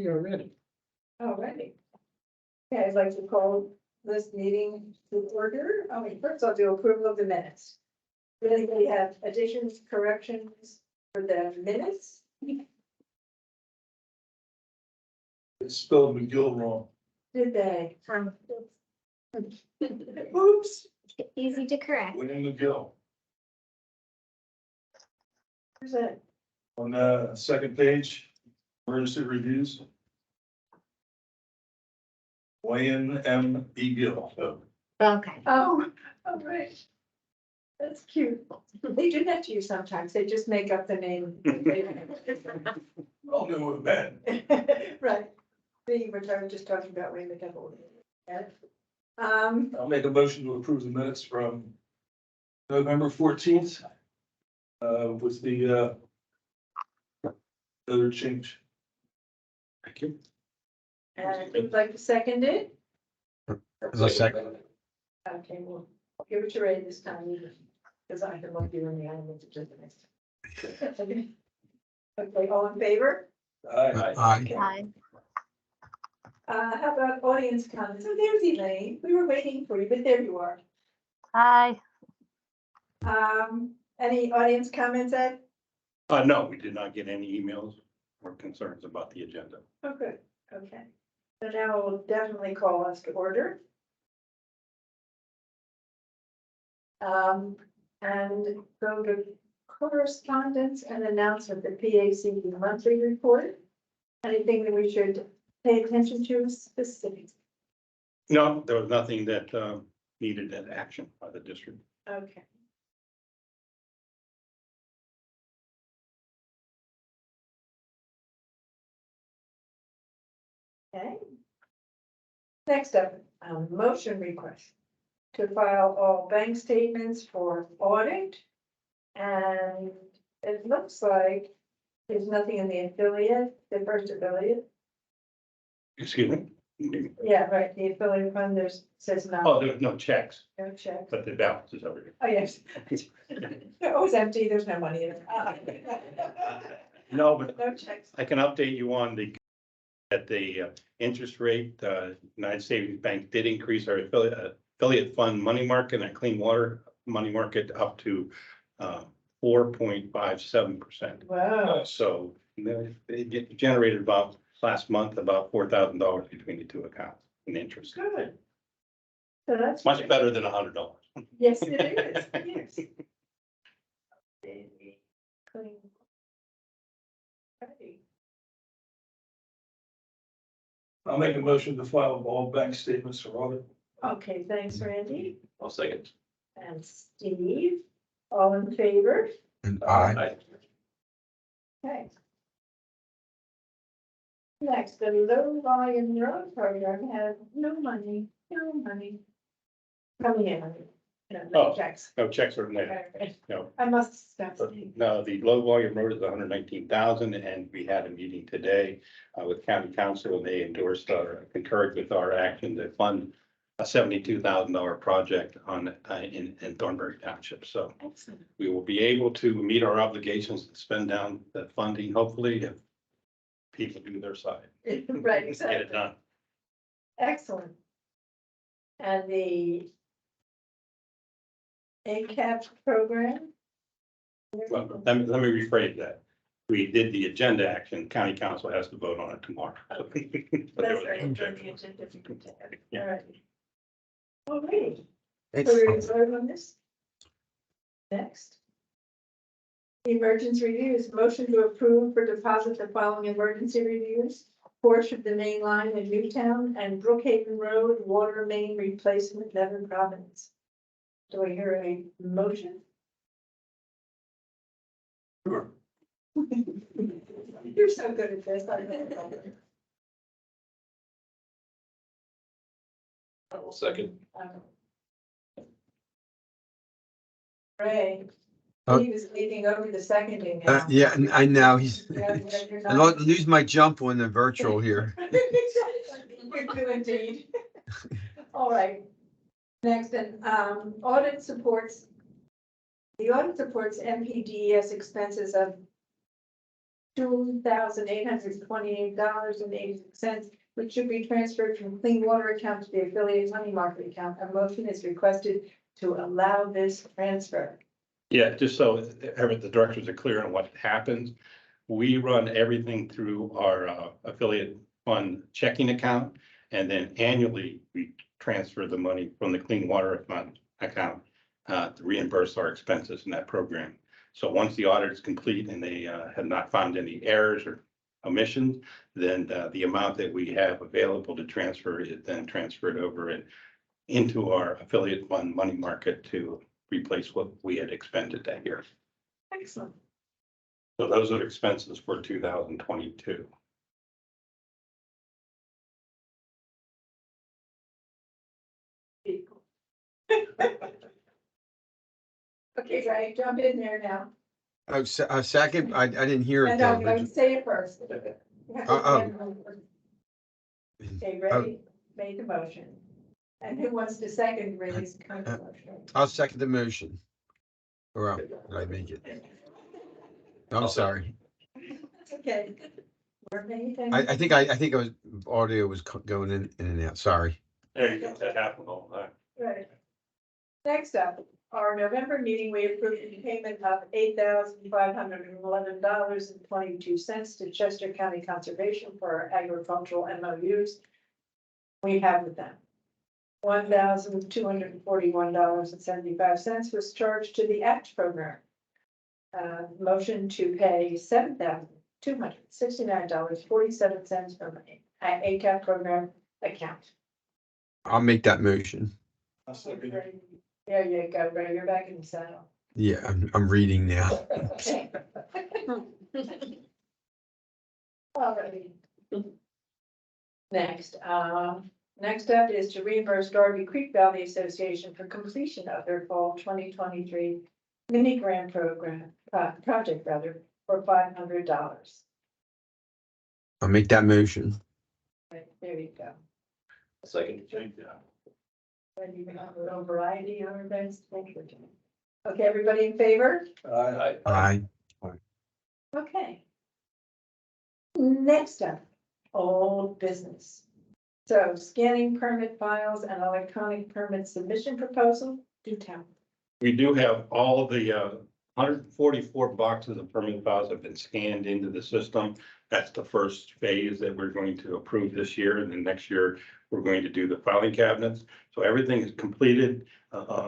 You're ready. Alrighty. Okay, I'd like to call this meeting to order. First I'll do approval of the minutes. Does anybody have additions, corrections for the minutes? It's spelled McGill wrong. Did they? Oops. Easy to correct. William McGill. Where's that? On the second page, emergency reviews. Wayne M. E. Gill. Okay. Oh, all right. That's cute. They do that to you sometimes. They just make up the name. All knew it meant. Right. We were just talking about Wayne the Devil. I'll make a motion to approve the minutes from November 14th. With the other change. Thank you. And would like to second it? As a second. Okay, well, I'll give it to Ray this time, because I can look you in the eye with the next. Okay, all in favor? Aye. Aye. Hi. How about audience comments? Oh, there's Elaine. We were waiting for you, but there you are. Hi. Any audience comments, Ed? No, we did not get any emails or concerns about the agenda. Oh, good. Okay. So now we'll definitely call us to order. And go to correspondence and announcement, the PAC monthly report. Anything that we should pay attention to specifically? No, there was nothing that needed an action by the district. Okay. Okay. Next up, motion request to file all bank statements for audit. And it looks like there's nothing in the affiliate, the first affiliate. Excuse me? Yeah, right, the affiliate fund, there's, says Oh, no, there was no checks, no check. but the balance is over here. Oh, yes. It was empty, there's no money in it. No, but No checks. I can update you on the interest rate. United Savings Bank did increase our affiliate fund money market and clean water money market up to 4.57%. Wow, So they generated about last month about $4,000 between the two accounts in interest. good. So that's. Much better than $100. Yes, it is, yes. Ready. I'll make a motion to file all bank statements for audit. Okay, thanks, Randy. I'll second. And Steve, all in favor? And aye. Okay. Next, the low volume road program had no money coming in. No Oh. checks. No checks are made. Okay. No. I must stop. No, the low volume road is 119,000, and we had a meeting today with county council, and they endorsed concurred with our action to fund a $72,000 project in Thornbury Township. So Excellent. we will be able to meet our obligations and spend down that funding, hopefully, if people do their side. Right, Get exactly. it done. Excellent. And the ACAP program? Well, let me rephrase that. We did the agenda action, county council has to vote on it tomorrow. But there That's was right. no it's on objection. the agenda for today. Yeah. All right. All right. So It's we're going to vote on this. Next. Emergency reviews, motion to approve for deposit the following emergency reviews. Portion of the main line in Newtown and Brookhaven Road water main replacement, Devon Province. Do I hear a motion? Sure. You're so good at this. I know. I will second. Ray, Oh. he was leading over the seconding now. yeah, and I know he's, Yeah, you're I not- lose my jump on the virtual here. You do indeed. All right. Next, and audit supports. The audit supports MPDES expenses of $2,828.86, which should be transferred from clean water account to the affiliate money market account. A motion is requested to allow this transfer. Yeah, just so the directors are clear on what happens. We run everything through our affiliate fund checking account. And then annually, we transfer the money from the clean water fund account to reimburse our expenses in that program. So once the audit is complete and they have not found any errors or omissions, then the amount that we have available to transfer is then transferred over into our affiliate fund money market to replace what we had expended that year. Excellent. So those are expenses for 2022. Okay, Ray, jump in there now. Oh, a second, I didn't hear it No, though. no, say it first. Oh. Okay, Ray made the motion. And who wants to second Ray's kind of motion? I'll second the motion. Or did I make it? I'm sorry. Okay. We're making- I think it was, audio was going in and out, sorry. There you go, that happened all that. Right. Next up, our November meeting, we approved the payment of $8,511.22 to Chester County Conservation for our agricultural MOUs we have with them. $1,241.75 was charged to the ACT program. Motion to pay $7,269.47 from ACAP program account. I'll make that motion. I'll second. There you go, Ray, you're back in the saddle. Yeah, I'm reading now. Alrighty. Next up is to reimburse Darby Creek Valley Association for completion of their fall 2023 mini grant project for $500. I'll make that motion. Right, there you go. Second. And you can have a little variety on our events. Thank you. Okay, everybody in favor? Aye. Okay. Next up, old business. So scanning permit files and electronic permit submission proposal, do town. We do have all the 144 boxes of permit files have been scanned into the system. That's the first phase that we're going to approve this year, and then next year we're going to do the filing cabinets. So everything is completed.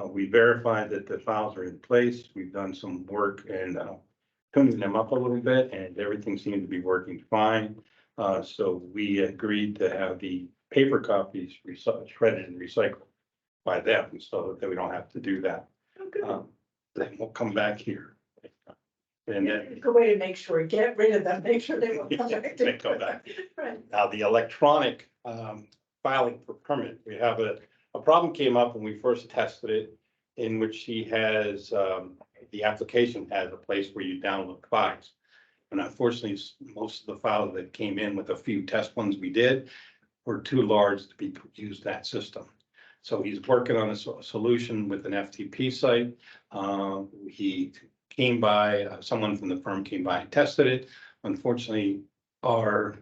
We verified that the files are in place. We've done some work and tuning them up a little bit, and everything seemed to be working fine. So we agreed to have the paper copies shredded and recycled by them, so that we don't have to do that. Then we'll come back here. And then Good way to make sure, get rid of them, make sure they won't come back. they come back. Right. Now, the electronic filing for permit, we have a problem came up when we first tested it, in which she has, the application has a place where you download files. And unfortunately, most of the files that came in with a few test ones we did were too large to be used that system. So he's working on a solution with an FTP site. He came by, someone from the firm came by and tested it. Unfortunately, our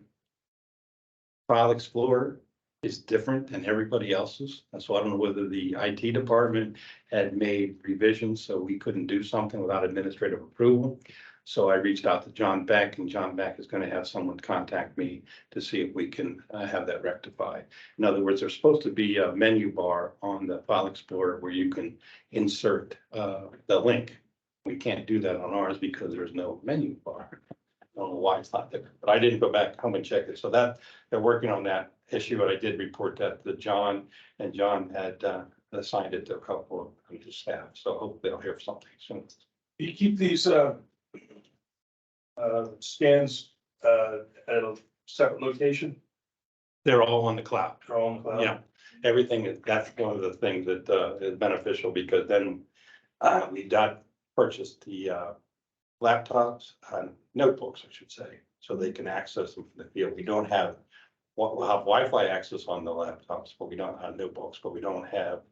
File Explorer is different than everybody else's. So I don't know whether the IT department had made revisions, so we couldn't do something without administrative approval. So I reached out to John Beck, and John Beck is going to have someone contact me to see if we can have that rectified. In other words, there's supposed to be a menu bar on the File Explorer where you can insert the link. We can't do that on ours because there's no menu bar. I don't know why it's not there, but I didn't go back home and check it. So that they're working on that issue, but I did report that to John, and John had assigned it to a couple of his staff. So hopefully they'll hear something soon. You keep these scans at a separate location? They're all on the cloud. They're all on the cloud? Yeah, everything is, that's one of the things that is beneficial, because then we got purchased the laptops, notebooks, I should say, so they can access them from the field. We don't have, we'll have Wi-Fi access on the laptops, but we don't have notebooks, but we don't have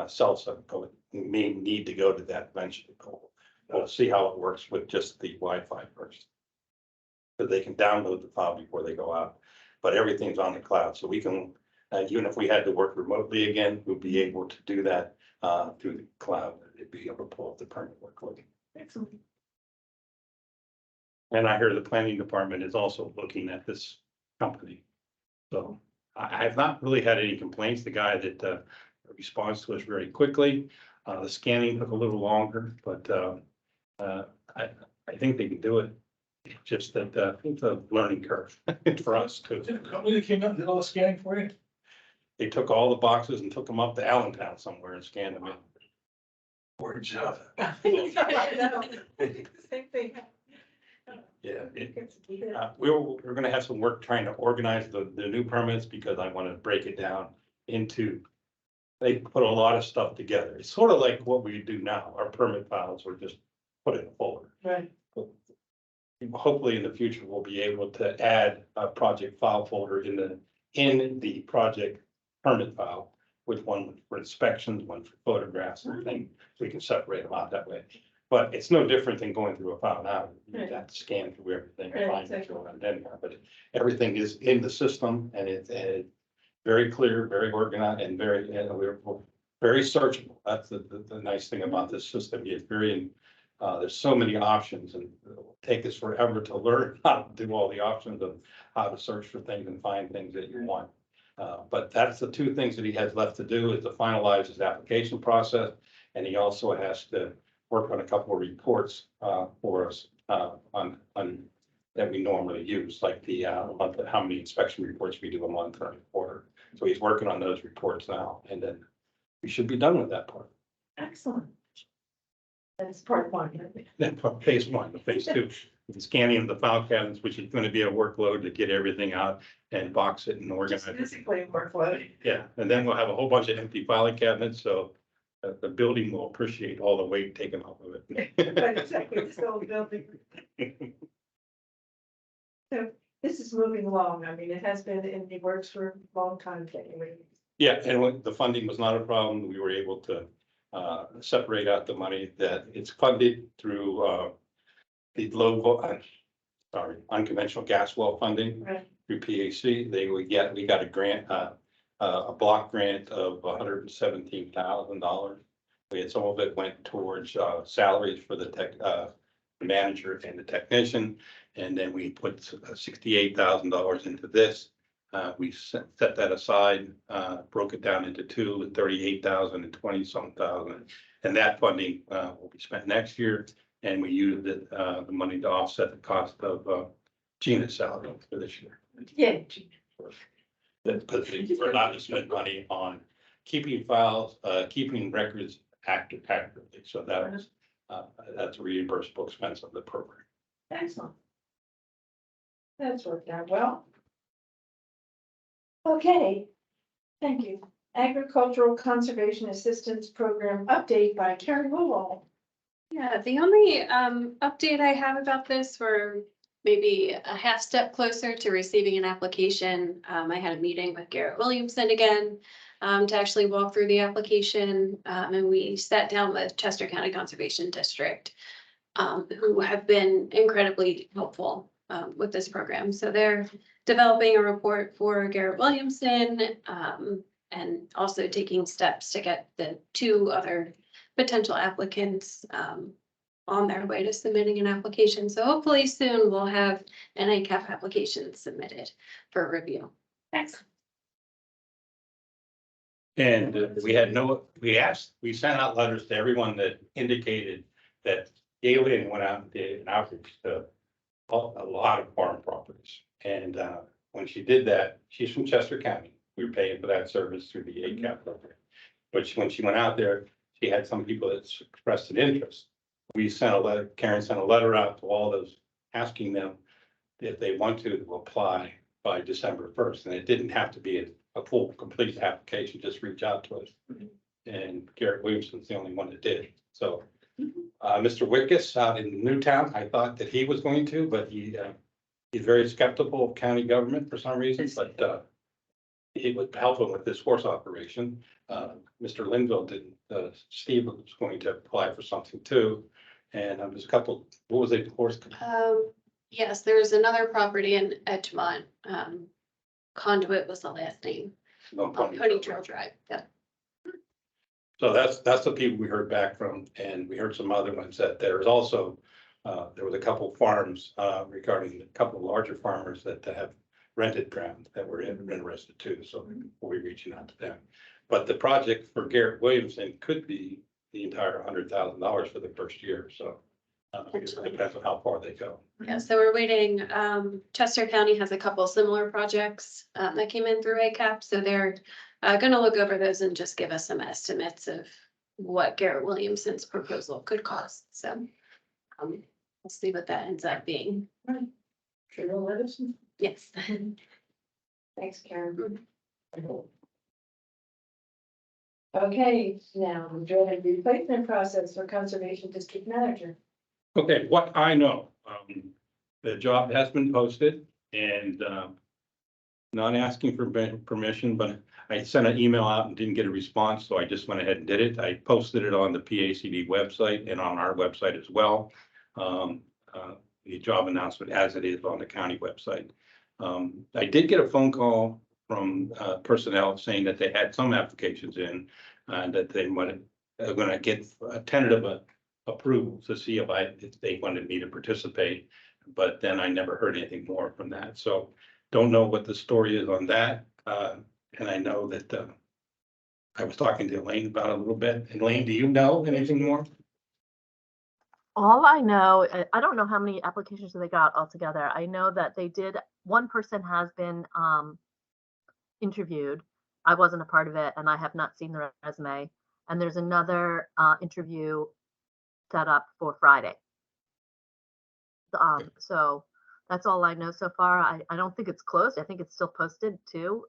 cell phone. But we may need to go to that eventually. We'll see how it works with just the Wi-Fi first. Because they can download the file before they go out, but everything's on the cloud, so we can, even if we had to work remotely again, we'll be able to do that through the cloud. It'd be able to pull up the permit workload. Excellent. And I hear the planning department is also looking at this company. So I have not really had any complaints. The guy that responds to us very quickly. The scanning took a little longer, but I think they can do it. It's just that it's a learning curve for us too. Is it a company that came out and did all the scanning for you? They took all the boxes and took them up to Allentown somewhere and scanned them in. Poor job. I know. Same thing. Yeah, we're gonna have some work trying to organize the new permits because I want to break it down into. They put a lot of stuff together. It's sort of like what we do now. Our permit files are just put in a folder. Right. Hopefully in the future, we'll be able to add a project file folder in the project permit file, with one for inspections, one for photographs and things. So we can separate them out that way. But it's no different than going through a file now. You have to scan through everything and find what's going on in there. But everything is in the system and it's very clear, very organized and very, we're very searchable. That's the nice thing about this system. It's very, there's so many options and it'll take us forever to learn how to do all the options of how to search for things and find things that you want. But that's the two things that he has left to do, is to finalize his application process. And he also has to work on a couple of reports for us on that we normally use, like the month, how many inspection reports we do a month or a quarter. So he's working on those reports now, and then we should be done with that part. Excellent. That's part one. Then phase one, the phase two, the scanning of the file cabinets, which is going to be a workload to get everything out and box it and organize Just it. physically workload. Yeah, and then we'll have a whole bunch of empty filing cabinets, so the building will appreciate all the weight taken off of it. Right, exactly, it's still building. So this is moving along. I mean, it has been in the works for a long time anyway. Yeah, and when the funding was not a problem, we were able to separate out the money that it's funded through the unconventional gas well funding Right. through PAC. We got a grant, a block grant of $117,000. We had some of it went towards salaries for the manager and the technician. And then we put $68,000 into this. We set that aside, broke it down into two, 38,000 and 20-some thousand. And that funding will be spent next year. And we used the money to offset the cost of Gina's salary for this year. Yeah. Because we're not to spend money on keeping files, keeping records accurately. So that was, that's a reimbursable expense of the program. Excellent. That's worked out well. Okay, thank you. Agricultural Conservation Assistance Program update by Karen Woolall. Yeah, the only update I have about this, we're maybe a half step closer to receiving an application. I had a meeting with Garrett Williamson again to actually walk through the application. And we sat down with Chester County Conservation District, who have been incredibly helpful with this program. So they're developing a report for Garrett Williamson and also taking steps to get the two other potential applicants on their way to submitting an application. So hopefully soon we'll have an ACAP application submitted for review. Excellent. And we sent out letters to everyone that indicated that Galen went out and did an outreach to a lot of farm properties. And when she did that, she's from Chester County. We were paying for that service through the ACAP program. But when she went out there, she had some people that expressed an interest. We sent a letter, Karen sent a letter out to all those, asking them if they want to apply by December 1st. And it didn't have to be a full, complete application, just reach out to us. And Garrett Williamson's the only one that did. So Mr. Wickus out in Newtown, I thought that he was going to, but he's very skeptical of county government for some reason, but he would help him with this horse operation. Mr. Linville didn't, Steve was going to apply for something too. And there's a couple, what was it, horse? Yes, there's another property in Edgemont. Conduit was the last name. No, on Pony Trail Drive, yeah. So that's the people we heard back from, and we heard some other ones that there's also, there was a couple farms, regarding a couple of larger farmers that have rented ground that were interested too, so we'll be reaching out to them. But the project for Garrett Williamson could be the entire $100,000 for the first year, so. It depends on how far they go. Yeah, so we're waiting. Chester County has a couple similar projects that came in through ACAP, so they're gonna look over those and just give us some estimates of what Garrett Williamson's proposal could cost. So we'll see what that ends up being. Sure, you'll let us know. Yes. Thanks, Karen. Okay, now, enjoy the replacement process for Conservation District Manager. Okay, what I know, the job has been posted and, not asking for permission, but I sent an email out and didn't get a response, so I just went ahead and did it. I posted it on the PACD website and on our website as well. The job announcement as it is on the county website. I did get a phone call from, personnel saying that they had some applications in, that they wanted, gonna get a tentative approval to see if they wanted me to participate, but then I never heard anything more from that. So don't know what the story is on that. And I know that I was talking to Elaine about it a little bit. Elaine, do you know anything more? All I know, I don't know how many applications they got altogether. I know that they did, one person has been interviewed. I wasn't a part of it and I have not seen the resume. And there's another interview set up for Friday. So that's all I know so far. I don't think it's closed. I think it's still posted too.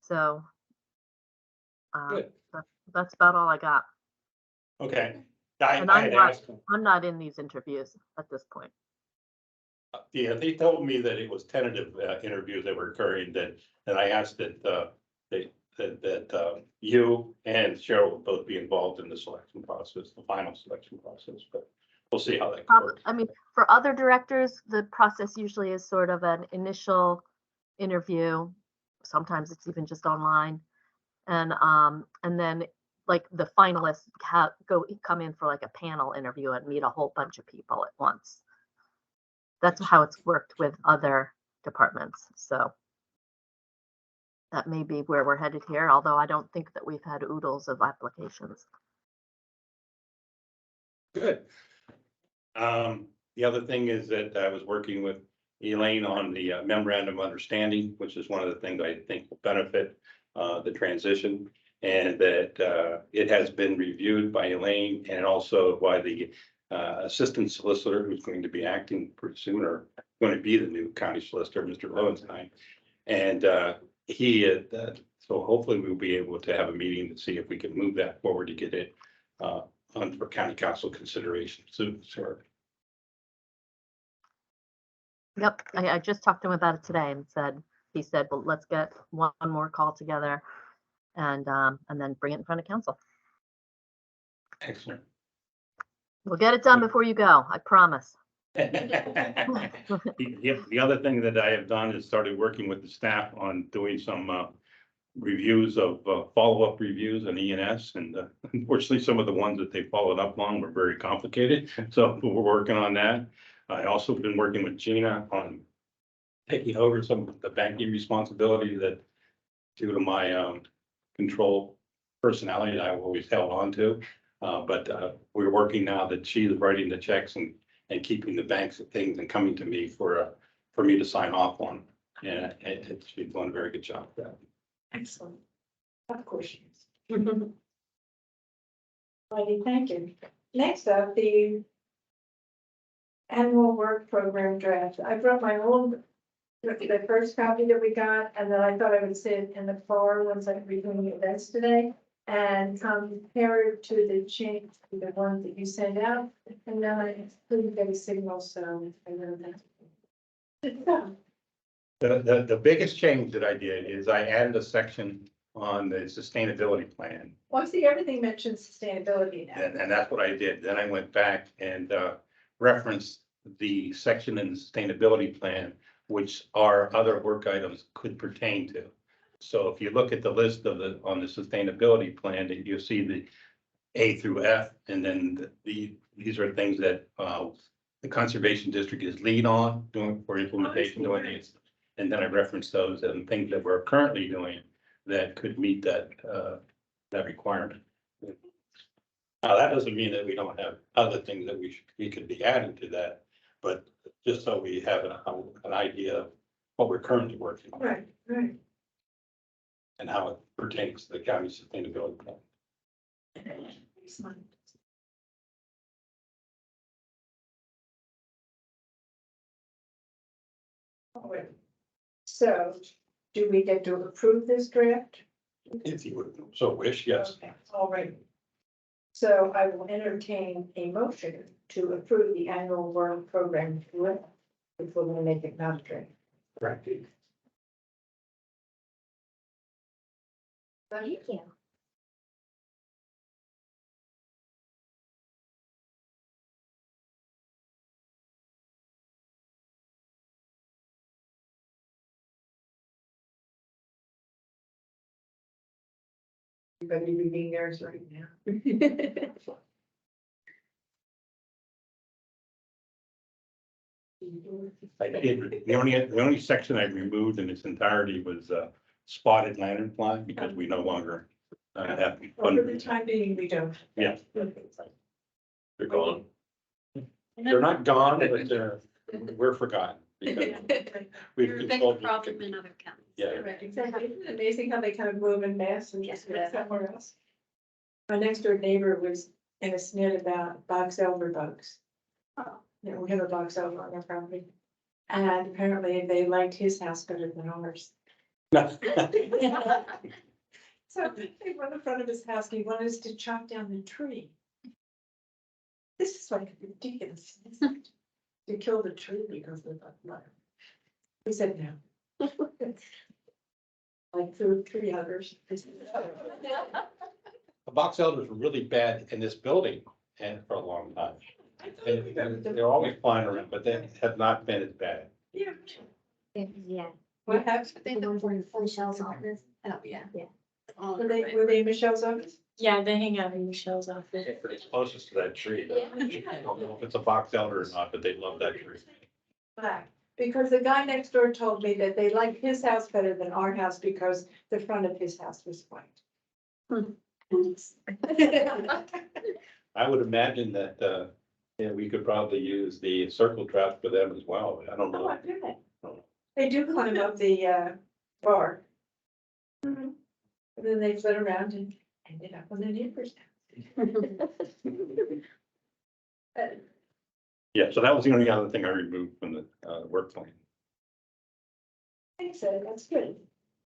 So Good. that's about all I got. Okay. And I had asked them. I'm not in these interviews at this point. Yeah, they told me that it was tentative interviews that were occurring, that I asked that you and Cheryl will both be involved in the selection process, the final selection process, but we'll see how that goes. I mean, for other directors, the process usually is sort of an initial interview. Sometimes it's even just online. And then like the finalists come in for like a panel interview and meet a whole bunch of people at once. That's how it's worked with other departments. So that may be where we're headed here, although I don't think that we've had oodles of applications. Good. The other thing is that I was working with Elaine on the memorandum of understanding, which is one of the things I think will benefit the transition. And that it has been reviewed by Elaine and also by the assistant solicitor who's going to be acting pretty soon, or going to be the new county solicitor, Mr. Lowenstein. And so hopefully we'll be able to have a meeting to see if we can move that forward to get it on for county council consideration soon. Sure. Yep, I just talked to him about it today and he said, well, let's get one more call together and then bring it in front of council. Excellent. We'll get it done before you go, I promise. The other thing that I have done is started working with the staff on doing some reviews of follow-up reviews on ENS, and unfortunately some of the ones that they followed up on were very complicated, so we're working on that. I also been working with Gina on taking over some of the banking responsibility that due to my control personality that I've always held on to. But we're working now that she's writing the checks and keeping the banks and things and coming to me for me to sign off on. And she's doing a very good job with that. Excellent. Of course she is. Righty, thank you. Next up, the annual work program draft. I brought my old, the first copy that we got, and then I thought I would sit in the car once I'm reviewing the events today and compare it to the change, to the one that you sent out, and then I couldn't get a signal, so I know that. The biggest change that I did is I added a section on the sustainability plan. Well, I see everything mentions sustainability now. And that's what I did. Then I went back and referenced the section in the sustainability plan, which our other work items could pertain to. So if you look at the list of on the sustainability plan, that you'll see the A through F, and then these are things that, the conservation district is lead on doing for implementation doing these. And then I referenced those and things that we're currently doing that could meet that, that requirement. Now, that doesn't mean that we don't have other things that we could be adding to that, but just so we have an idea of what we're currently working on Right, right. and how it pertains to the county sustainability plan. Excellent. All right. So, do we get to approve this draft? If you would so wish, yes. Okay, all right. So I will entertain a motion to approve the annual work program, which we're going to make it mandatory. Right. Thank you. Everybody reading theirs right now. I did, the only section I removed in its entirety was spotted lanternfly because we no longer have. Well, for the time being, we don't. Yeah. They're gone. They're not gone, but we're forgotten. because We've They're a big controlled. problem in other counties. Yeah. Right, exactly. Isn't it amazing how they kind of move in mass and just Yeah. get somewhere else? My next door neighbor was in a snit about box elder bugs. Oh. You know, we have a box elder on our property. And apparently they liked his house better than ours. So they went in front of his house, and he wanted us to chop down the tree. This is like ridiculous. To kill the tree because of that fire. We said no. Like through tree huggers. The box elders were really bad in this building and for a long time. And they're always flying around, but they have not been as bad. Yeah. Yeah. What happened? I think The the ones in Michelle's office. Oh, yeah. Yeah. All Were over they, it. were they in Michelle's office? Yeah, they hang out in Michelle's office. It's closest to that tree. I don't know if it's a box elder or not, but they love that tree. Black. Because the guy next door told me that they liked his house better than our house because the front of his house was white. I would imagine that, yeah, we could probably use the circle trap for them as well. I don't Oh, know. I did it. They do climb up the bar. And then they flit around and ended up on the neighbor's house. Yeah, so that was the only other thing I removed from the work plan. Thanks, Ed, that's good.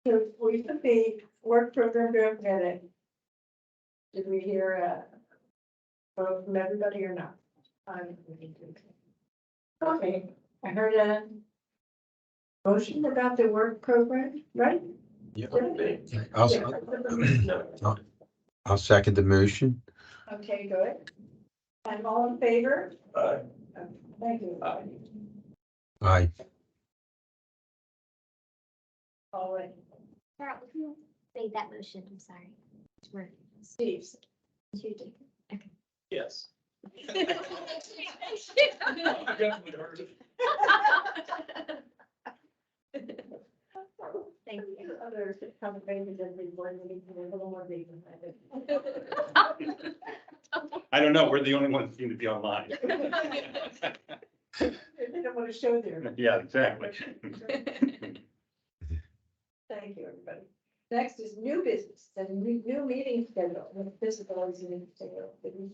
So we put the work program draft minute. Did we hear vote from everybody or not? Okay, I heard a motion about the work program, right? Yeah. Yeah. I'll second the motion. Okay, good. And all in favor? Aye. Thank you. Aye. All right, Carol, who made that motion? I'm sorry. Where? Steve's. You did. Yes. Thank you. Other conversations and board meetings, a little more deep. I don't know, we're the only ones that seem to be online. They don't want to show their. Yeah, exactly. Thank you, everybody. Next is new business, the new meeting schedule. This is always an interesting.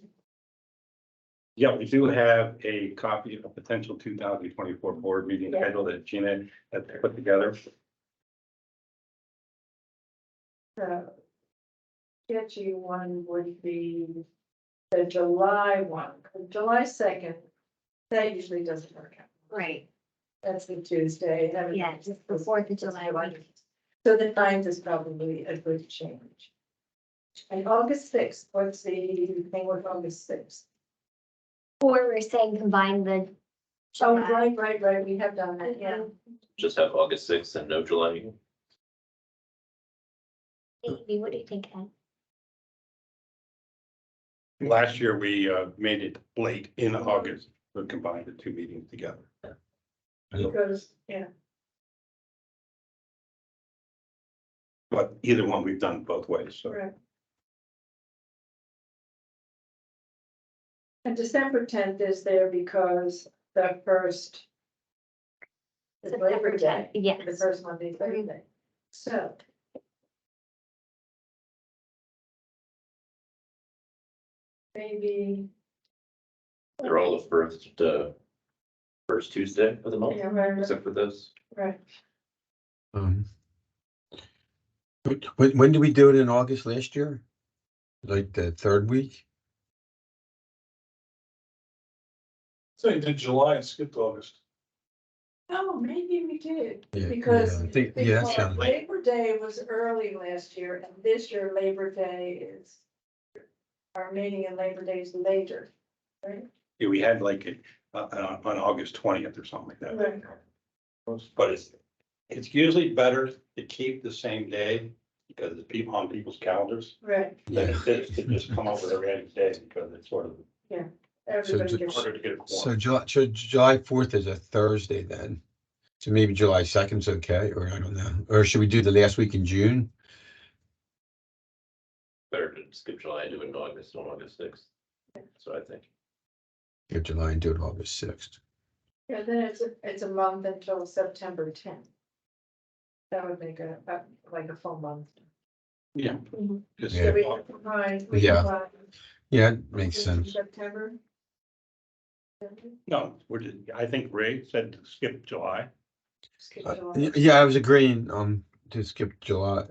Yeah, we do have a copy of a potential 2024 board meeting schedule that Gina had put together. Sketchy one would be the July one, July 2nd. That usually doesn't work out. Right. That's the Tuesday. Yeah, just the 4th of July one. So the 9th is probably a good change. And August 6th, what's the thing with August 6th? Or we're saying combine the Oh, July. right, we have done that, yeah. Just have August sixth and no July meeting. Amy, what do you think, Ed? Last year, we made it late in August, we combined the two meetings together. Because, yeah, But either one, we've done both ways, so. correct. And December 10th is there because the first is Labor Day. The Yes. first Monday, Thursday. So. Maybe. They're all the first Tuesday of the month, Yeah, right, except for this. right. Um, when did we do it in August last year? Like the third week? So you did July and skipped August. Oh, maybe we did, Yeah, because, yeah, I think, yeah, that because sounds like, Labor Day was early last year, and this year Labor Day is. Our meeting and Labor Day is later, right? Yeah, we had like on August 20th or something like that. Right. But it's usually better to keep the same day because it's people on people's calendars. Right, Than yeah. it is to just come up with a random day because it's sort of everybody So gets, harder to get a So quorum. July 4th is a Thursday then. So maybe July 2nd's okay, or I don't know. Or should we do the last week in June? Better to skip July and do it in August, on August sixth. That's what I think. Get July and do it August 6th. yeah, then it's a month until September 10th. That would make like a full month. Yeah. Mhm. Just- Yeah. So we combine, Yeah. Yeah, it makes sense. September. No, I think Ray said to skip July. Skip July. Yeah, I was agreeing to skip July.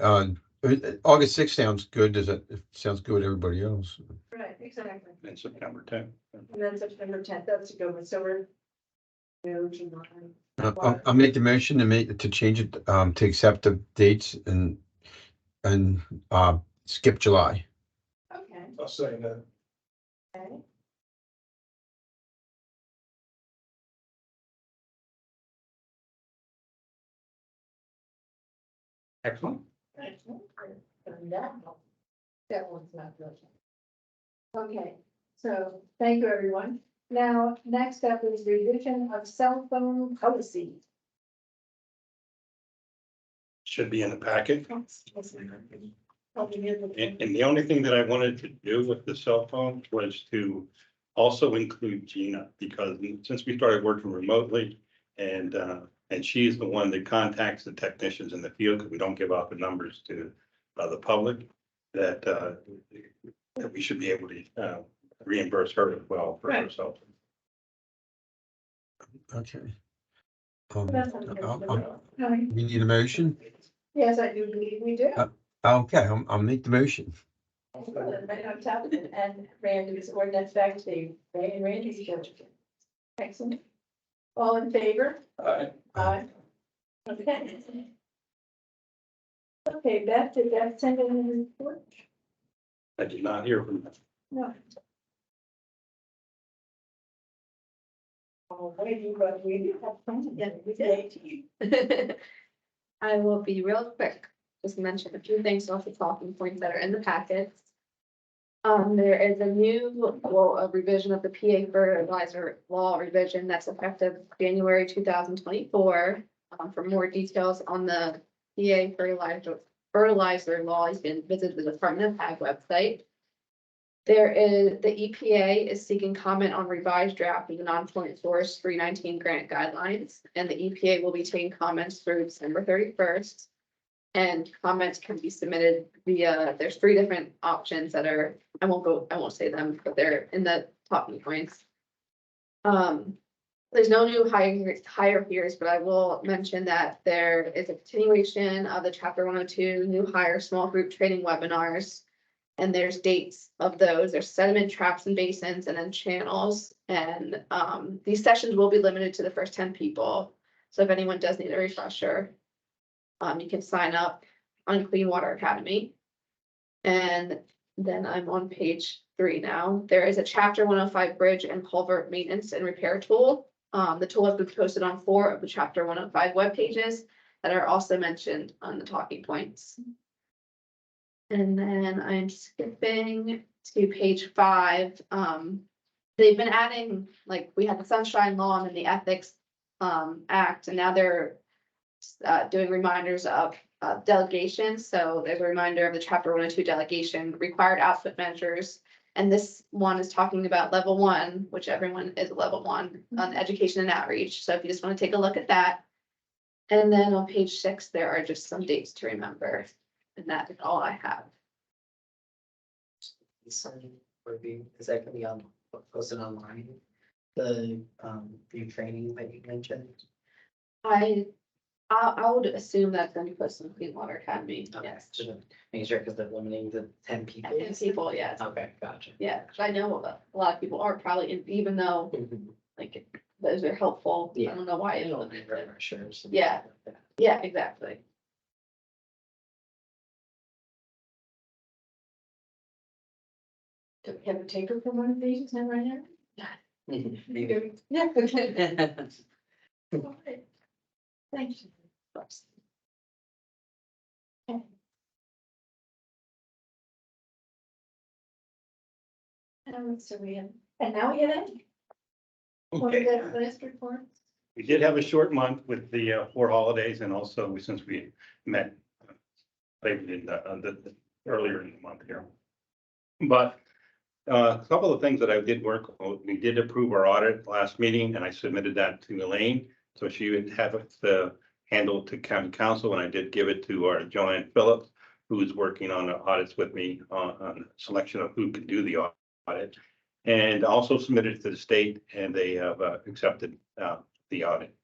August 6th sounds good. Does it sounds good to everybody else? Right, exactly. And September 10th. And then September 10th, that's a good one, so we're. No, July. I'll make the motion to change it to accept the dates and skip July. Okay, I'll say that. okay. Excellent. And that one's not good. Okay, so thank you, everyone. Now, next up is revision of cell phone policy. Should be in the packet. And And the only thing that I wanted to do with the cell phone was to also include Gina, because since we started working remotely and she's the one that contacts the technicians in the field, because we don't give out the numbers to the public, that we should be able to reimburse her as well for her Right. cell phone. Okay. Yes, We need a motion? I do believe we do. Okay, I'll make the motion. Right on top of it, and Randy's ordinance back to you, Ray and Randy's judge. Excellent. All in favor? Aye. Okay. Okay, Beth, did that send in a report? I did not hear from them. No. Alrighty, but we do have plenty. Yeah, we did. I will be real quick, just mention a few things off the talking points that are in the packets. There is a revision of the PA fertilizer law revision that's effective January 2024. For more details on the PA fertilizer law, you can visit the Department of Ag website. The EPA is seeking comment on revised draft of the non-point source 319 grant guidelines, and the EPA will be taking comments through December 31st. And comments can be submitted via, there's 3 different options that are, I won't say them, but they're in the talking points. There's no new hire here, but I will mention that there is a continuation of the Chapter 102 new hire small group training webinars. And there's dates of those. There's sediment traps and basins and then channels. And these sessions will be limited to the first 10 people. So if anyone does need a refresher, you can sign up on Clean Water Academy. And then I'm on page 3 now. There is a Chapter 105 bridge and culvert maintenance and repair tool. The tool has been posted on 4 of the chapter 105 web pages that are also mentioned on the talking points. And then I'm skipping to page 5. They've been adding, like, we had the Sunshine Law and then the Ethics Act, and now they're doing reminders of delegation. So there's a reminder of the chapter 102 delegation, required output measures. And this one is talking about level 1, which everyone is level 1 on education and outreach. So if you just want to take a look at that. And then on page 6, there are just some dates to remember. And that is all I have. Is that gonna be on, posted online? The, new training that you mentioned? I would assume that's going to be posted on Clean Water Academy. Yes. Just make sure, because they're limiting the 10 people. 10 people, yes. Okay, gotcha. Yeah, 'cause I know a lot of people are probably, even though like those are helpful. I Yeah. don't know why. I it's don't limited. remember, sure. something Yeah. like that. Yeah, exactly. Do we have a taker for one of these now right now? Maybe. Yeah. Okay. Thank you. Okay. So we have, and now we have it. What is that last report? We did have a short month with the 4 holidays, and also since we met maybe in earlier in the month here. But a couple of things that I did work on, we did approve our audit last meeting, and I submitted that to Elaine. So she would have it handled to county council, and I did give it to our Joanne Phillips, who is working on the audits with me on selection of who can do the audit. And also submitted it to the state, and they have accepted the audit.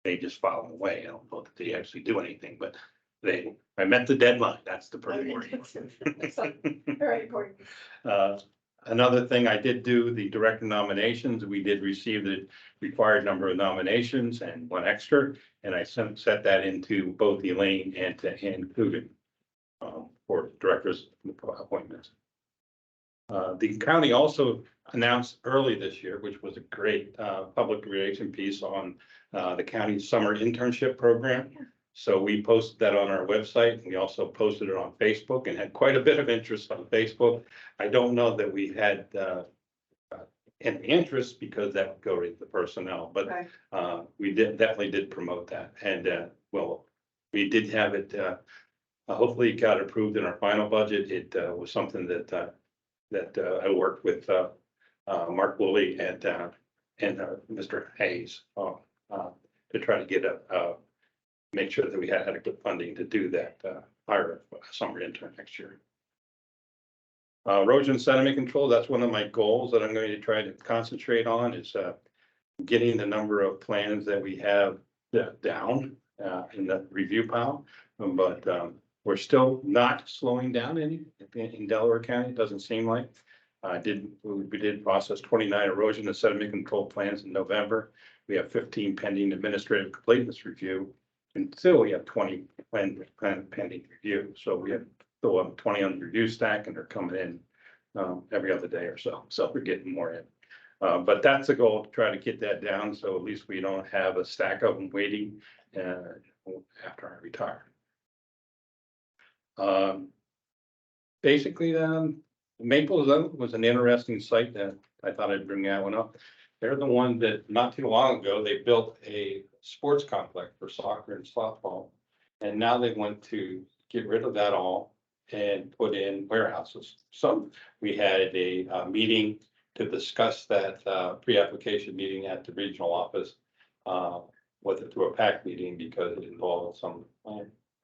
They just file away. I don't know that they actually do anything, but I met the deadline. That's the pretty word. Very important. Another thing I did do, the director nominations, we did receive the required number of nominations and 1 extra. And I set that into both Elaine and to Ann Coogan for directors appointments. The county also announced early this year, which was a great public relation piece on the county's summer internship program. So we posted that on our website. We also posted it on Facebook and had quite a bit of interest on Facebook. I don't know that we had any interest because that would go to the personnel, but we definitely did promote that. And well, we did have it, hopefully it got approved in our final budget. It was something that I worked with Mark Woolley and Mr. Hayes to try to get make sure that we had adequate funding to do that, hire a summer intern next year. Erosion sediment control, that's one of my goals that I'm going to try to concentrate on is getting the number of plans that we have down in the review pile. But we're still not slowing down any in Delaware County, it doesn't seem like. We did process 29 erosion and sediment control plans in November. We have 15 pending administrative completeness review. And still we have 20 plan pending review. So we have still have 20 on the review stack, and they're coming in every other day or so. So we're getting more in. But that's the goal, to try to get that down. So at least we don't have a stack of them waiting after I retire. Basically, Maple was an interesting site that I thought I'd bring that one up. They're the one that not too long ago, they built a sports complex for soccer and softball. And now they want to get rid of that all and put in warehouses. So we had a meeting to discuss that pre-application meeting at the regional office. Went into a PAC meeting because it involved some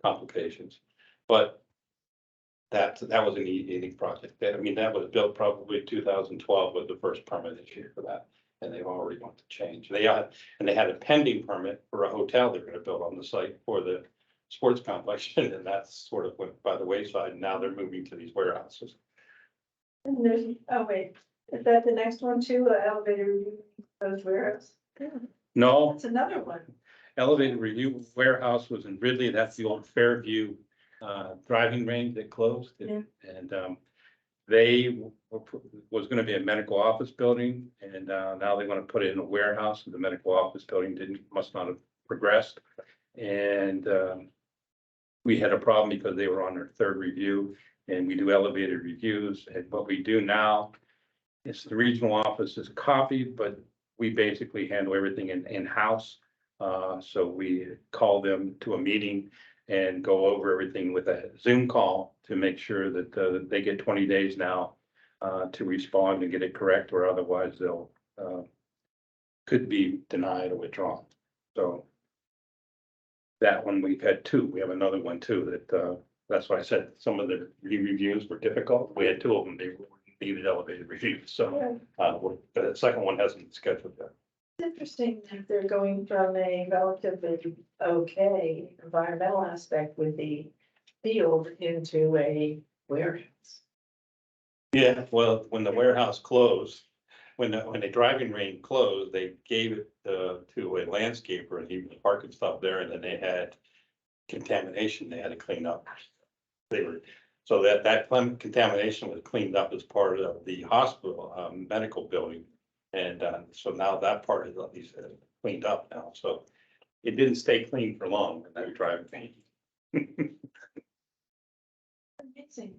complications. But that was an easy project. I mean, that was built probably 2012 was the first permit issue for that. And they've already wanted to change. They had a pending permit for a hotel they're going to build on the site for the sports complex, and that's sort of went by the wayside. And now they're moving to these warehouses. And there's, oh wait, is that the next one too, elevator review, those warehouse? No, That's another one. elevated review warehouse was in Ridley. That's the old Fairview driving range that closed. Yeah. And They was gonna be a medical office building, and now they want to put it in a warehouse, and the medical office building must not have progressed. And we had a problem because they were on their third review, and we do elevated reviews, and what we do now is the regional office is copied, but we basically handle everything in-house. So we call them to a meeting and go over everything with a Zoom call to make sure that they get 20 days now to respond and get it correct, or otherwise they'll could be denied or withdrawn. So that one, we've had two. We have another one too, that that's why I said some of the reviews were difficult. We had two of them, they needed elevated reviews. So the second one hasn't been scheduled yet. It's interesting that they're going from a relatively okay environmental aspect with the field into a warehouse. Yeah, well, when the warehouse closed, when the driving range closed, they gave it to a landscaper, and he was parking stuff there, and then they had contamination they had to clean up. So that contamination was cleaned up as part of the hospital medical building. And so now that part is at least cleaned up now, so it didn't stay clean for long, and that driving range. Amazing.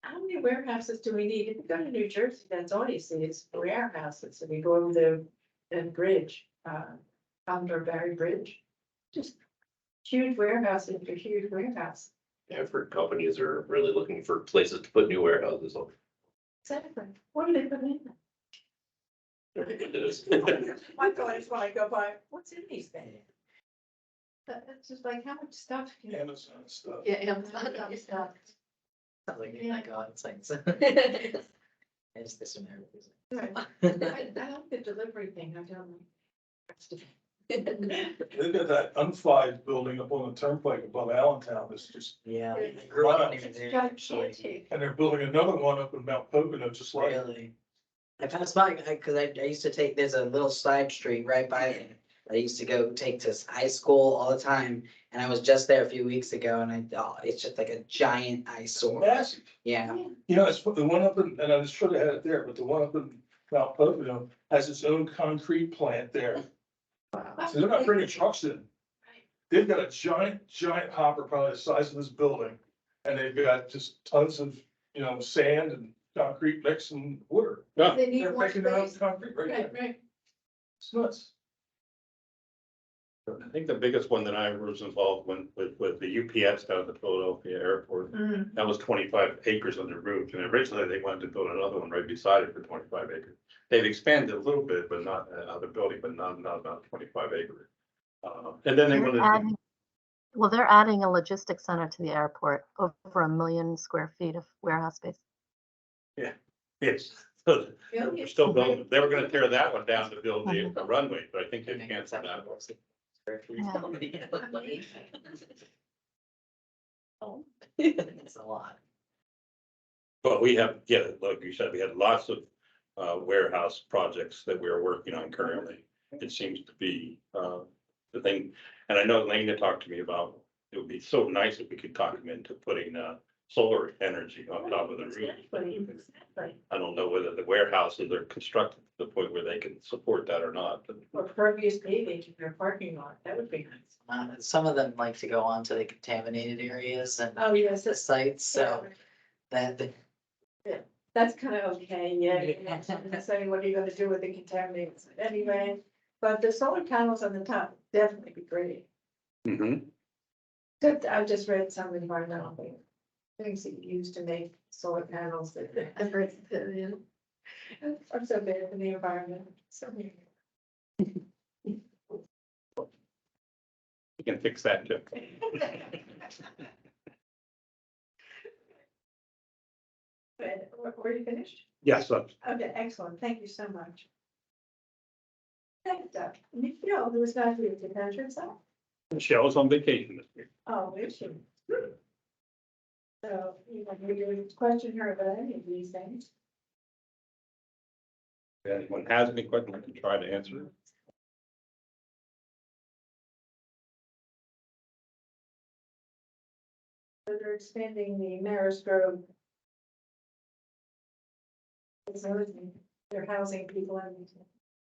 How many warehouses do we need? If you go to New Jersey, that's all you see is warehouses. If you go over the bridge, Commodore Barry Bridge, just huge warehouse after huge warehouse. Yeah, for companies are really looking for places to put new warehouses on. Exactly. What do they put in them? It is. My thought is when I go by, what's in these things? But it's just like, how much stuff? can- Amazon stuff. Yeah, Amazon. Stuff. Sounds like, Yeah. my God, it's like. It's this and Right. I like the delivery thing, I don't like. They've got that unflagged building up on the turnpike above Allentown, that's just, Yeah. It's I grew up It's near there, gigantic. and they're building another one up in Mount Pocono, just like. really. I passed by, cause I used to take, there's a little side street right by it. I used to go take to high school all the time, and I was just there a few weeks ago, and it's just like a giant eyesore. Massive. Yeah, You know, it's the one up in, and I should have had it there, but the one up in Mount Pocono has its own concrete plant there. So they're not bringing trucks in. They've got a giant hopper, probably the size of this building. And they've got just tons of, sand and concrete mix and water. Yeah. They need They're more making their own space. concrete right Right, there. right. It's nuts. I think the biggest one that I was involved with the UPS down at the Philadelphia airport. Mm. That was 25 acres on the roof, and originally they wanted to build another one right beside it for 25 acres. They've expanded a little bit, but not another building, but not about 25 acres. And then they They're wanted to, adding- Well, they're adding a logistics center to the airport, over 1 million square feet of warehouse space. yes, so Yeah. they're still building. They were gonna tear that one down to build the runway, but I think they canceled that one. It's a lot. But we have, yeah, like you said, we had lots of warehouse projects that we are working on currently. It seems to be the thing, and I know Lena talked to me about, it would be so nice if we could talk them into putting solar energy on top of the roof. Exactly. I don't know whether the warehouses are constructed to the point where they can support that or not, but Or pervious paving in their parking lot, that would be nice. Some of them like to go onto the contaminated areas and Oh, yes, the sites, so that, that's kind of okay, yeah, you know, something to say, what are you gonna do with the contaminants anyway? But the solar panels on the top would definitely be great. Good, I just read some environmental things that you use to make solar panels that. I've heard that, yeah. I'm so bad for the environment, so. you can fix that too. But, were you finished? Yes, Okay, excellent, thank you so much. Next up, Michelle, who was not here, did that yourself? Michelle's on vacation this week. Oh, is she? So, you want me to question her about any of these things? If anyone has any questions, I can try to answer. So they're expanding the Marist Road They're housing people and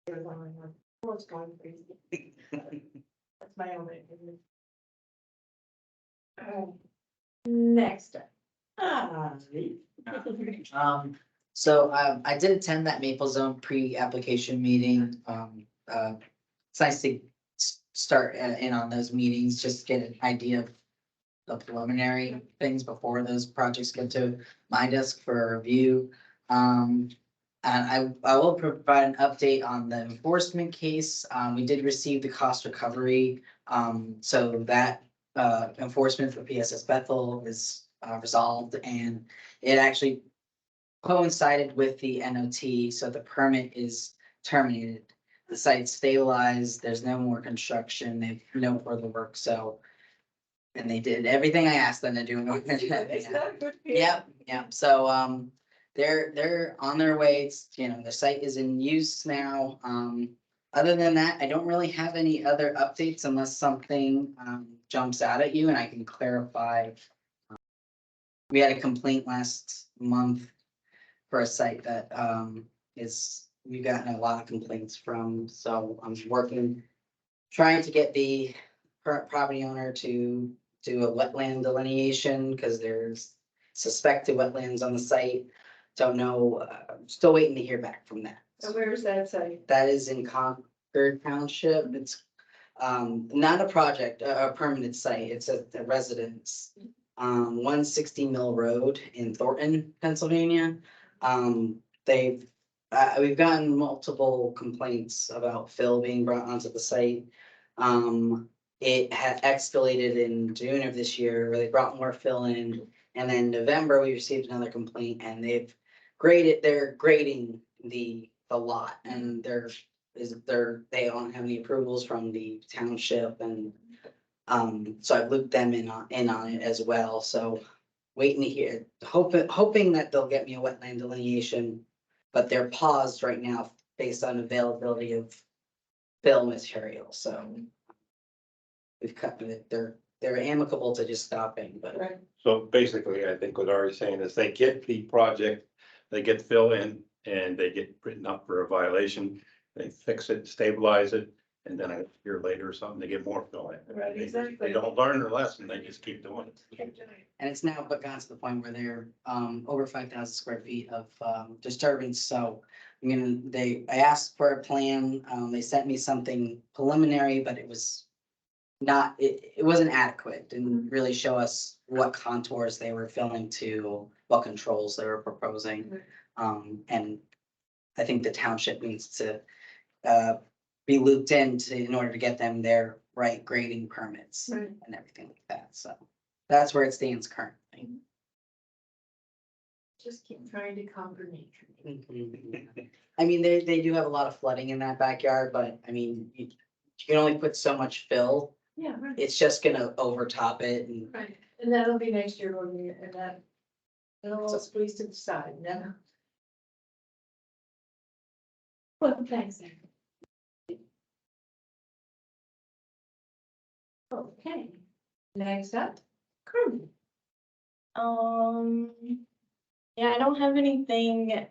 they're going on. What's going crazy? That's my own opinion. Next up. So I did attend that Maple Zone pre-application meeting. It's nice to start in on those meetings, just get an idea of the preliminary things before those projects get to my desk for review. And I will provide an update on the enforcement case. We did receive the cost recovery. So that enforcement for PSS Bethel is resolved, and it actually coincided with the NOT, so the permit is terminated. The site's stabilized, there's no more construction, they've no further work, so. And they did everything I asked them to do. It's not good. Yep, so, they're on their way, it's, the site is in use now. Other than that, I don't really have any other updates unless something, jumps out at you and I can clarify. We had a complaint last month for a site that, we've gotten a lot of complaints from, so I'm trying to get the current property owner to do a wetland delineation, because there's suspected wetlands on the site. Don't know, still waiting to hear back from that. So where's that site? That is in Concord Township. It's not a project, a permanent site. It's a residence. 160 Mill Road in Thornton, Pennsylvania. We've gotten multiple complaints about fill being brought onto the site. It had escalated in June of this year, where they brought more fill in. And then November, we received another complaint, and they're grading the lot, and they don't have any approvals from the township, and so I've looped them in on it as well, so waiting to hear, hoping that they'll get me a wetland delineation, but they're paused right now based on availability of fill material, so we've cut it, they're amicable to just stopping, but. Right. So basically, I think what Ari's saying is they get the project, they get fill in, and they get written up for a violation. They fix it, stabilize it, and then a year later or something, they get more fill in. Right, exactly. They don't learn their lesson, they just keep doing it. And it's now but gotten to the point where they're over 5,000 square feet of disturbance, so. I asked for a plan, they sent me something preliminary, but it was. It wasn't adequate, didn't really show us what contours they were filling to, what controls they were proposing. And I think the township needs to be looped in order to get them their right grading permits Right. and everything like that, so that's where it stands currently. Just keep trying to conquer nature. I mean, they do have a lot of flooding in that backyard, but I mean, you can only put so much fill. Yeah, right. It's just gonna overtop it, and Right, and that'll be next year, and that, it'll all squeeze to the side, yeah. Well, thanks. Okay, next up, Carmen. Yeah, I don't have anything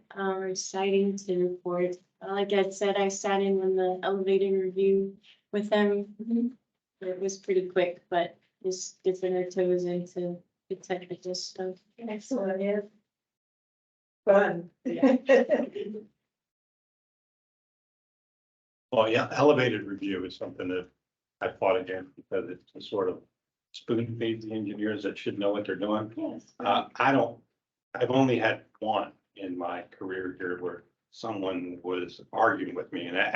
exciting to report. Like I said, I sat in on the elevator review with them. It was pretty quick, but just dipping our toes into the technical stuff. Excellent, yeah. Fun. Well, yeah, elevated review is something that I fought against because it's a sort of spoon feed the engineers that should know what they're doing. Yes. I've only had one in my career here where someone was arguing with me, and that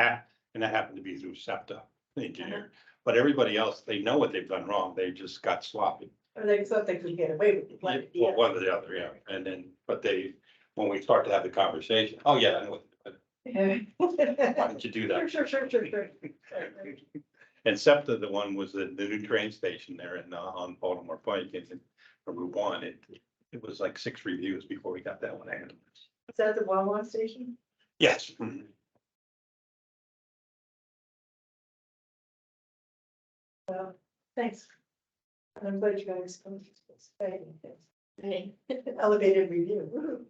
happened to be through SEPTA, the engineer. But everybody else, they know what they've done wrong, they just got sloppy. Or they thought they could get away with it. like, Well, one or the other, yeah, and then, when we start to have the conversation, oh, yeah, I know what. Yeah. Why didn't you do that? Sure. And SEPTA, the one was the new train station there on Baltimore Pike and from Route 1. It was like 6 reviews before we got that one handled. Is that the Wawa station? Yes. Thanks. I'm glad you guys come to this. Elevated review. Woohoo.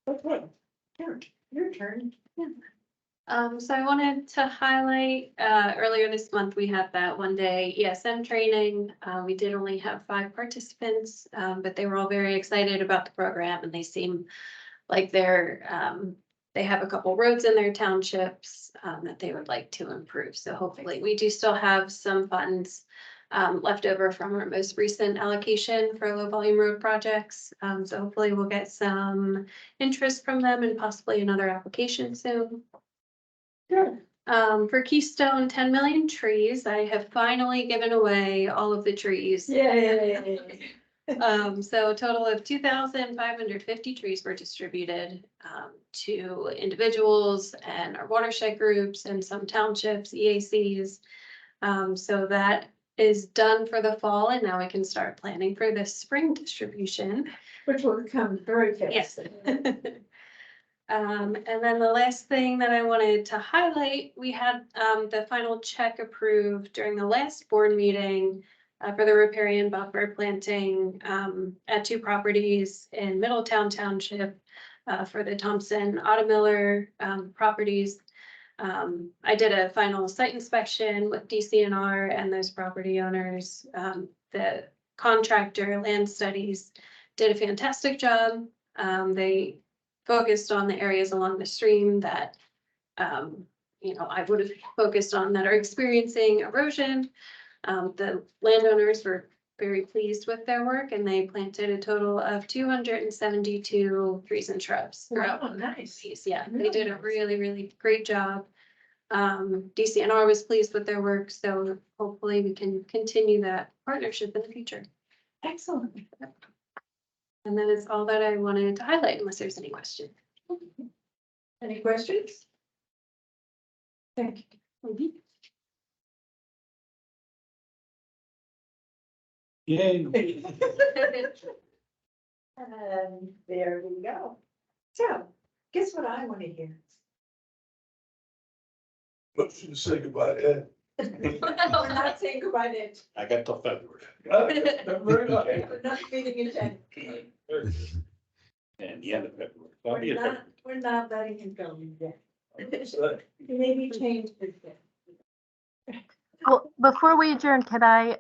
Okay. Your turn. So I wanted to highlight, earlier this month, we had that 1-day ESM training. We did only have 5 participants, but they were all very excited about the program and they seem like they have a couple roads in their townships, that they would like to improve. So hopefully we do still have some funds, left over from our most recent allocation for low volume road projects. So hopefully we'll get some interest from them and possibly another application soon. Good. For Keystone 10 million trees, I have finally given away all of the trees. Yay. So a total of 2,550 trees were distributed to individuals and our watershed groups and some townships, EACs. So that is done for the fall, and now we can start planning for the spring distribution. Which will come very fast. Yes. And then the last thing that I wanted to highlight, we had the final check approved during the last board meeting for the riparian buffer planting at 2 properties in Middletown Township for the Thompson Automiller properties. I did a final site inspection with DCNR and those property owners. The contractor Land Studies did a fantastic job. They focused on the areas along the stream that, I would have focused on that are experiencing erosion. The landowners were very pleased with their work and they planted a total of 272 trees and shrubs. Wow, nice. Yeah, they did a really, really great job. DCNR was pleased with their work, so hopefully we can continue that partnership in the future. Excellent. And then it's all that I wanted to highlight unless there's any questions. Any questions? Thank you. Yay. And there we go. So, guess what I want to hear? Motion to say goodbye, Ed. We're not saying goodbye to it. I got till February. Very nice. We're not meeting in January. And the end of February. I'll be in February. We're not letting him go yet. So, Maybe change this. Well, before we adjourn, can I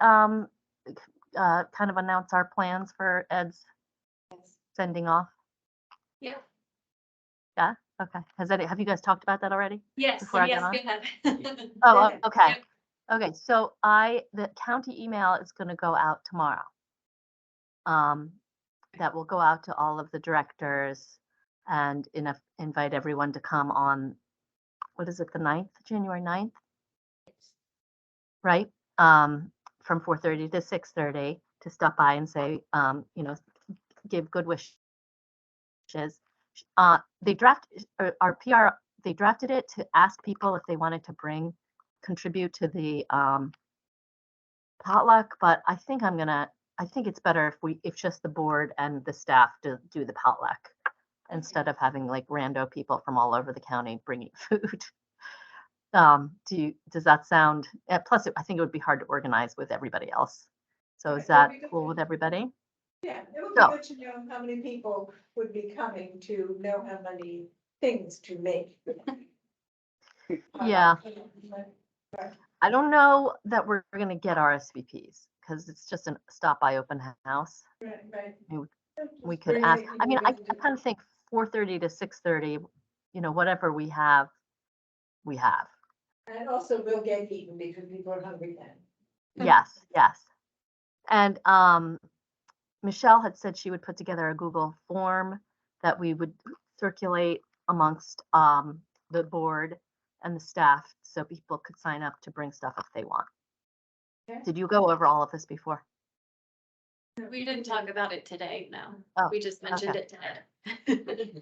kind of announce our plans for Ed's sending off? Yeah. Yeah, okay. Have you guys talked about that already? Yes, Before I get yes, on? we have. Oh, okay. Yep. Okay, so the county email is gonna go out tomorrow. That will go out to all of the directors and invite everyone to come on, what is it, the 9th, January 9th? Right? From 4:30 to 6:30 to stop by and say, give good wishes. They drafted our PR. They drafted it to ask people if they wanted to contribute to the potluck, but I think it's better if just the board and the staff do the potluck instead of having like rando people from all over the county bringing food. Does that sound? Plus, I think it would be hard to organize with everybody else. So is that cool with everybody? Yeah, it would be good to know how many people would be coming to know how many things to make. Yeah. I don't know that we're going to get RSVPs because it's just a stop by open house. Right. We could ask. I mean, I kind of think 4:30 to 6:30. Whatever we have, we have. And also we'll get eaten because people are hungry then. Yes. And Michelle had said she would put together a Google form that we would circulate amongst the board and the staff so people could sign up to bring stuff if they want. Okay. Did you go over all of this before? We didn't talk about it today, no. Oh, We just mentioned it today.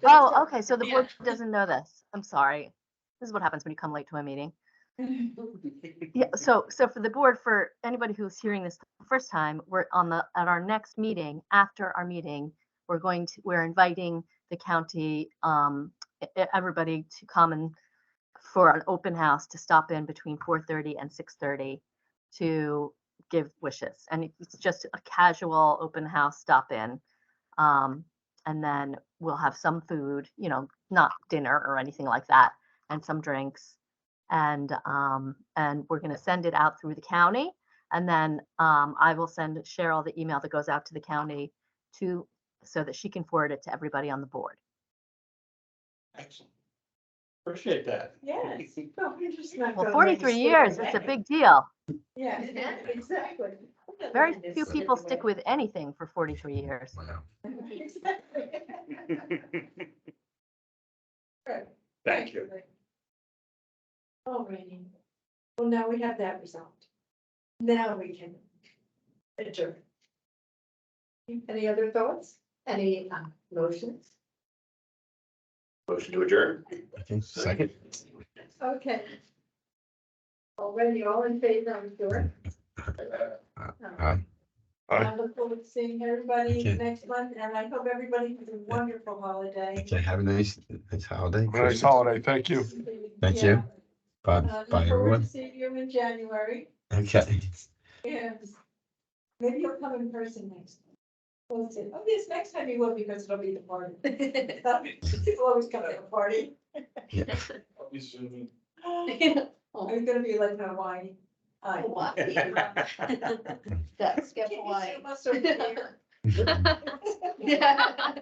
Oh, okay. So the board doesn't know this. I'm sorry. This is what happens when you come late to a meeting. Yeah. So for the board, for anybody who's hearing this the first time, we're at our next meeting. After our meeting, we're inviting the county, everybody to come and for an open house to stop in between 4:30 and 6:30 to give wishes. And it's just a casual open house stop in. And then we'll have some food, you know, not dinner or anything like that, and some drinks. And we're gonna send it out through the county. And then I will send Cheryl the email that goes out to the county so that she can forward it to everybody on the board. Excellent. Appreciate that. Yes. No, we're just not Well, gonna 43 stick years, with it's a it. big deal. Yeah, exactly. Very few people stick with anything for 43 years. Wow. Thank you. Alrighty. Well, now we have that resolved. Now we can adjourn. Any other thoughts? Any motions? Motion to adjourn. Okay, second. Okay. Already all in favor, I'm sure. Aye. I look forward to seeing everybody Okay. next month, and I hope everybody has a wonderful holiday. Okay, have a nice holiday. Nice Christmas. holiday, thank you. Thank Yeah. you. Bye, Look bye, forward to everyone. seeing you in January. Okay. Yes. Maybe you'll come in person next time. We'll see. Oh, yes, next time you will, because it'll be the party. People always come to the party. Yeah. I'll be zooming. Are you gonna be like Hawaii? Hawaii. That skip Hawaii. Must have been here. Yeah.